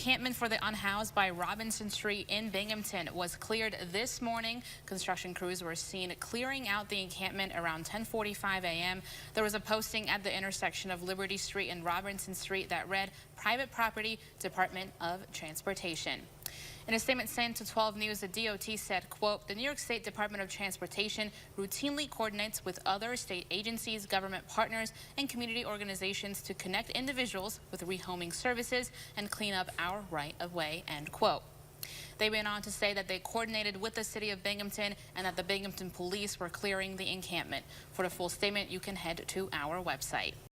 Encampment for the unhoused by Robinson Street in Binghamton was cleared this morning. Construction crews were seen clearing out the encampment around 10:45 a.m. There was a posting at the intersection of Liberty Street and Robinson Street that read, "Private property, Department of Transportation." In a statement sent to 12 News, the DOT said, quote, "The New York State Department of Transportation routinely coordinates with other state agencies, government partners, and community organizations to connect individuals with rehoming services and clean up our right-of-way," end quote. They went on to say that they coordinated with the city of Binghamton and that the Binghamton police were clearing the encampment. For the full statement, you can head to our website.